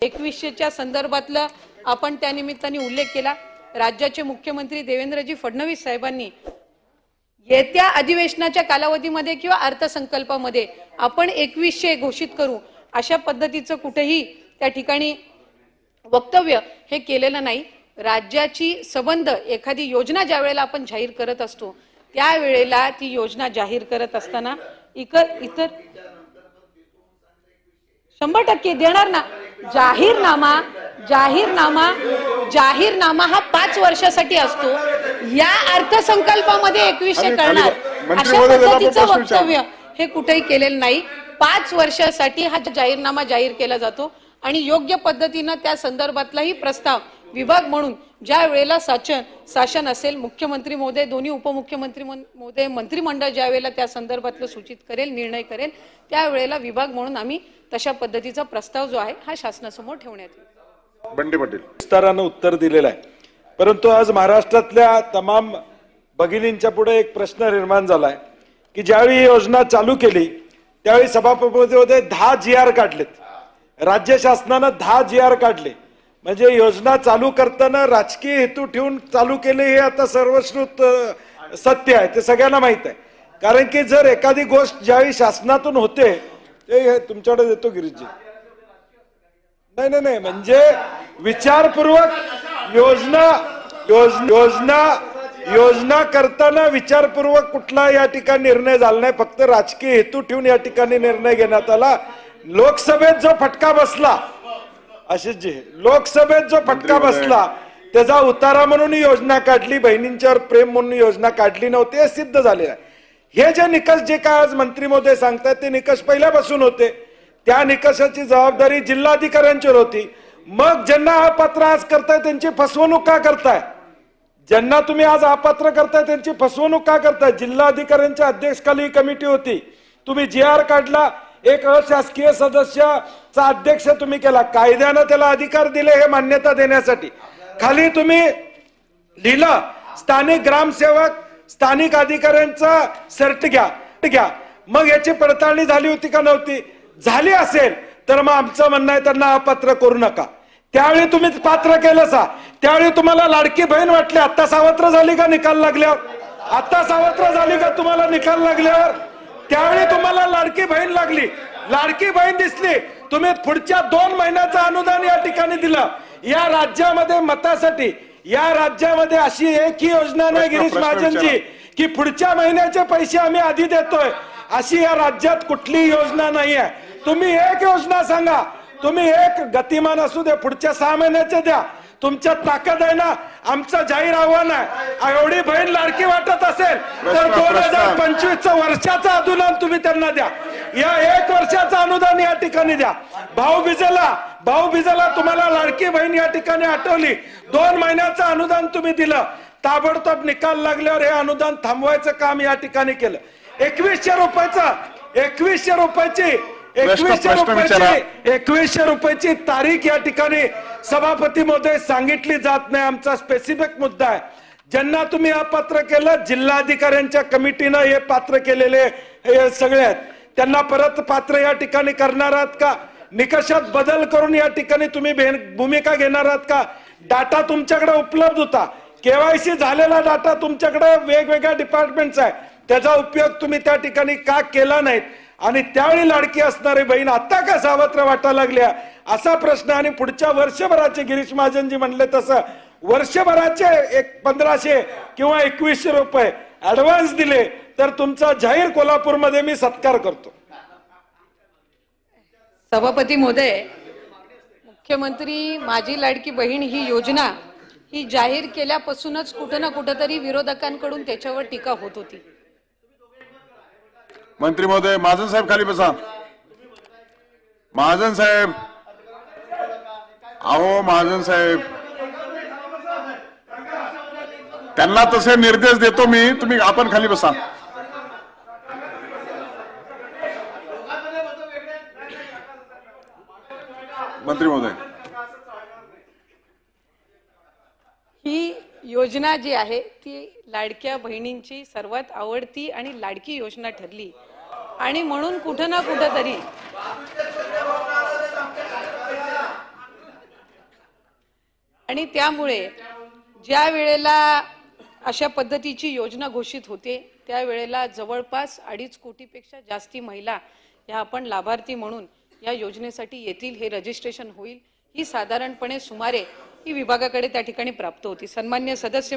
2100च्या संदर्भातला आपण त्या निमित्ताने उल्लेख केला। राज्याचे मुख्यमंत्री देवेंद्रजी फडणवीस साहेबांनी येत्या अधिवेशनाच्या कालावधीमध्ये किंवा अर्थसंकल्पामध्ये आपण 2100 घोषित करू अशा पद्धतीचं कुठेही त्या ठिकाणी वक्तव्य हे केलेलं नाही। राज्याची संबंध एखादी योजना ज्या वेळेला आपण जाहीर करत असतो त्यावेळेला ती योजना जाहीर करत असताना इतर 100% देणार ना। जाहीरनामा हा 5 वर्षासाठी असतो। या अर्थसंकल्पामध्ये 2100 करणार अशा पद्धतीचं वक्तव्य हे कुठेही केलेलं नाही। 5 वर्षासाठी हा जाहीरनामा जाहीर केला जातो आणि योग्य पद्धतीने त्या संदर्भातलाही प्रस्ताव विभाग म्हणून ज्या वेळेला शासन असेल, मुख्यमंत्री महोदय, दोन्ही उपमुख्यमंत्री महोदय, मंत्रिमंडळ ज्या वेळेला त्या संदर्भातलं सूचित करेल, निर्णय करेल, त्यावेळेला विभाग म्हणून आम्ही तशा पद्धतीचा प्रस्ताव जो आहे हा शासनासमोर ठेवण्यात येईल। बंडे पाटील विस्ताराने उत्तर दिलेलं आहे, परंतु आज महाराष्ट्रातल्या तमाम भगिनींच्या पुढे एक प्रश्न निर्माण झालाय की ज्यावेळी योजना चालू केली त्यावेळी सभापतीमध्ये 10 GR काढलेत, राज्य शासनाने 10 GR काढले। म्हणजे योजना चालू करताना राजकीय हेतू ठेवून चालू केले हे आता सर्वश्रुत सत्य आहे, ते सगळ्यांना माहित आहे। कारण की जर एखादी गोष्ट ज्यावेळी शासनातून होते ते तुमच्याकडे देतो गिरीशजी, नाही म्हणजे विचारपूर्वक योजना करताना विचारपूर्वक कुठला या ठिकाणी निर्णय झाला नाही, फक्त राजकीय हेतू ठेवून या ठिकाणी निर्णय घेण्यात आला। लोकसभेत जो फटका बसला, आशिषजी, लोकसभेत जो फटका बसला त्याचा उतारा म्हणून योजना काढली, बहिणींच्यावर प्रेम म्हणून योजना काढली नव्हती, हे सिद्ध झालेलं आहे। हे जे निकष जे काय आज मंत्री महोदय सांगतात ते निकष पहिल्यापासून होते, त्या निकषाची जबाबदारी जिल्हाधिकाऱ्यांची होती। मग ज्यांना अपात्र आज करताय त्यांची फसवणूक का करताय? ज्यांना तुम्ही आज अपात्र करताय त्यांची फसवणूक का करताय? जिल्हाधिकाऱ्यांच्या अध्यक्षखाली कमिटी होती, तुम्ही GR काढला, एक अशासकीय सदस्याचा अध्यक्ष तुम्ही केला, कायद्याने त्याला अधिकार दिले हे मान्यता देण्यासाठी। खाली तुम्ही लिहिलं स्थानिक ग्रामसेवक, स्थानिक अधिकाऱ्यांचा सर्ट घ्या। मग याची पडताळणी झाली होती का नव्हती? झाली असेल तर मग आमचं म्हणणं आहे त्यांना अपात्र करू नका। त्यावेळी तुम्ही पात्र केलं सा, त्यावेळी तुम्हाला लाडकी बहीण वाटली, आता सावत्र झाली का निकाल लागल्यावर? आता सावत्र झाली का तुम्हाला निकाल लागल्यावर? त्यावेळी तुम्हाला लाडकी बहीण लागली, लाडकी बहीण दिसली, तुम्ही पुढच्या 2 महिन्याचं अनुदान या ठिकाणी दिलं। या राज्यामध्ये मतासाठी, या राज्यामध्ये अशी एकही योजना नाही गिरीश महाजनजी की पुढच्या महिन्याचे पैसे आम्ही आधी देतोय, अशी या राज्यात कुठली योजना नाही आहे। तुम्ही एक योजना सांगा, तुम्ही एक गतिमान असू दे, पुढच्या 6 महिन्याचे द्या, तुमच्या ताकद आहे ना। आमचं जाहीर आव्हान आहे, एवढी बहीण लाडकी वाटत असेल तर 2025चं वर्षाचं अनुदान तुम्ही त्यांना द्या, या 1 वर्षाचं अनुदान या ठिकाणी द्या। भाऊबीजेला तुम्हाला लाडकी बहीण या ठिकाणी आठवली, 2 महिन्याचं अनुदान तुम्ही दिलं, ताबडतोब निकाल लागल्यावर हे अनुदान थांबवायचं काम या ठिकाणी केलं। 2100 रुपयाची तारीख या ठिकाणी सभापती महोदय सांगितली जात नाही। आमचा स्पेसिफिक मुद्दा आहे, ज्यांना तुम्ही अपात्र केलं, जिल्हाधिकाऱ्यांच्या कमिटीनं हे पात्र केलेले हे सगळे आहेत, त्यांना परत पात्र या ठिकाणी करणार आहात का? निकषात बदल करून या ठिकाणी तुम्ही भूमिका घेणार आहात का? डाटा तुमच्याकडे उपलब्ध होता, KYC झालेला डाटा तुमच्याकडे वेगवेगळ्या डिपार्टमेंटचा आहे, त्याचा उपयोग तुम्ही त्या ठिकाणी का केला नाहीत? आणि त्यावेळी लाडकी असणारी बहीण आता का सावत्र वाटायला लागल्या असा प्रश्न। आणि पुढच्या वर्षभराचे गिरीश महाजनजी म्हणले तसं वर्षभराचे 1500 किंवा 2100 रुपये ऍडव्हान्स दिले तर तुमचा जाहीर कोल्हापूरमध्ये मी सत्कार करतो। सभापती महोदय, मुख्यमंत्री माझी लाडकी बहीण ही योजना ही जाहीर केल्यापासूनच कुठे ना कुठेतरी विरोधकांकडून त्याच्यावर टीका होत होती। मंत्री महोदय, महाजन साहेब खाली बसा। महाजन साहेब, अहो महाजन साहेब, त्यांना तसे निर्देश देतो मी, तुम्ही आपण खाली बसा। मंत्री महोदय, ही योजना जी आहे ती लाडक्या बहिणींची सर्वात आवडती आणि लाडकी योजना ठरली आणि म्हणून कुठे ना कुठेतरी आणि त्यामुळे ज्या वेळेला अशा पद्धतीची योजना घोषित होते त्यावेळेला जवळपास 2.5 कोटीपेक्षा जास्ती महिला या आपण लाभार्थी म्हणून या योजनेसाठी येतील, हे रजिस्ट्रेशन होईल, ही साधारणपणे सुमारे ही विभागाकडे त्या ठिकाणी प्राप्त होती. सन्मान्य सदस्य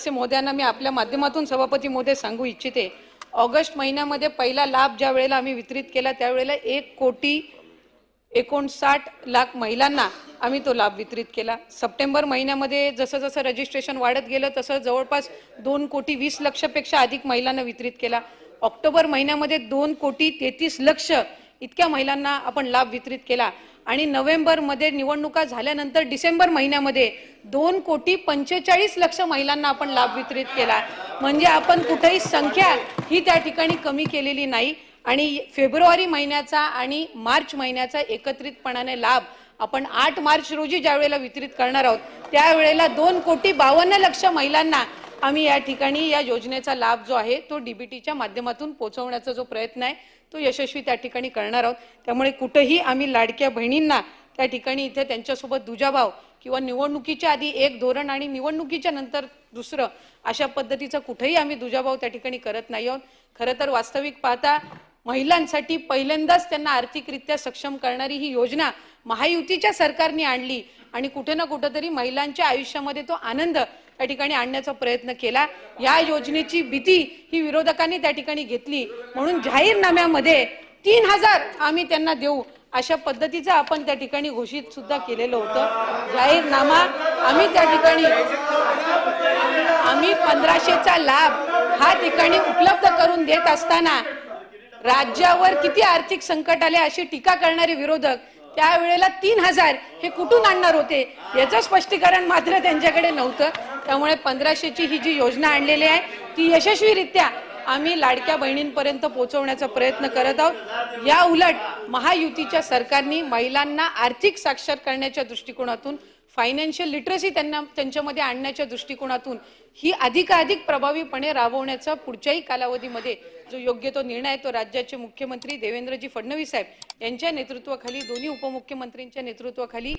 महोदयांना मी आपल्या माध्यमातून सभापती महोदय सांगू इच्छिते, ऑगस्ट महिन्यामध्ये पहिला लाभ ज्या वेळेला आम्ही वितरित केला त्यावेळेला 1,59,00,000 महिलांना आम्ही तो लाभ वितरित केला. सप्टेंबर महिन्यामध्ये जसं जसं रजिस्ट्रेशन वाढत गेलं तसं जवळपास 2,20,00,000 पेक्षा अधिक महिलांना वितरित केला. ऑक्टोबर महिन्यामध्ये 2,33,00,000 इतक्या महिलांना आपण लाभ वितरित केला आणि नोव्हेंबरमध्ये निवडणुका झाल्यानंतर डिसेंबर महिन्यामध्ये 2,45,00,000 महिलांना आपण लाभ वितरित केला. म्हणजे आपण कुठेही संख्या ही त्या ठिकाणी कमी केलेली नाही आणि फेब्रुवारी महिन्याचा आणि मार्च महिन्याचा एकत्रितपणाने लाभ आपण 8 मार्च रोजी ज्या वेळेला वितरित करणार आहोत त्यावेळेला 2,52,00,000 महिलांना आम्ही या ठिकाणी या योजनेचा लाभ जो आहे तो डीबीटीच्या माध्यमातून पोहोचवण्याचा जो प्रयत्न आहे तो यशस्वी त्या ठिकाणी करणार आहोत. त्यामुळे कुठेही आम्ही लाडक्या बहिणींना त्या ठिकाणी इथे त्यांच्यासोबत दुजाभाव किंवा निवडणुकीच्या आधी एक धोरण आणि निवडणुकीच्या नंतर दुसरं अशा पद्धतीचा कुठेही आम्ही दुजाभाव त्या ठिकाणी करत नाही आहोत. खरं तर वास्तविक पाहता महिलांसाठी पहिल्यांदाच त्यांना आर्थिकरित्या सक्षम करणारी ही योजना महायुतीच्या सरकारने आणली आणि कुठे ना कुठेतरी महिलांच्या आयुष्यामध्ये तो आनंद त्या ठिकाणी आणण्याचा प्रयत्न केला. या योजनेची भीती ही विरोधकांनी त्या ठिकाणी घेतली म्हणून जाहीरनाम्यामध्ये 3,000 आम्ही त्यांना देऊ अशा पद्धतीचं आपण त्या ठिकाणी घोषित सुद्धा केलेलं होतं. जाहीरनामा आम्ही त्या ठिकाणी 1,500चा लाभ हा ठिकाणी उपलब्ध करून देत असताना राज्यावर किती आर्थिक संकट आले अशी टीका करणारे विरोधक त्यावेळेला 3,000 हे कुठून आणणार होते याचं स्पष्टीकरण मात्र त्यांच्याकडे नव्हतं. त्यामुळे 1,500ची ही जी योजना आणलेली आहे ती यशस्वीरित्या आम्ही लाडक्या बहिणींपर्यंत पोहोचवण्याचा प्रयत्न करत आहोत. या उलट महायुतीच्या सरकारने महिलांना आर्थिक साक्षर करण्याच्या दृष्टिकोनातून फायनान्शियल लिटरसी त्यांच्यामध्ये आणण्याच्या दृष्टिकोनातून ही अधिकाधिक प्रभावीपणे राबवण्याचा पुढच्याही कालावधीमध्ये जो योग्य तो निर्णय आहे तो राज्याचे मुख्यमंत्री देवेंद्रजी फडणवीस साहेब यांच्या नेतृत्वाखाली दोन्ही उपमुख्यमंत्र्यांच्या नेतृत्वाखाली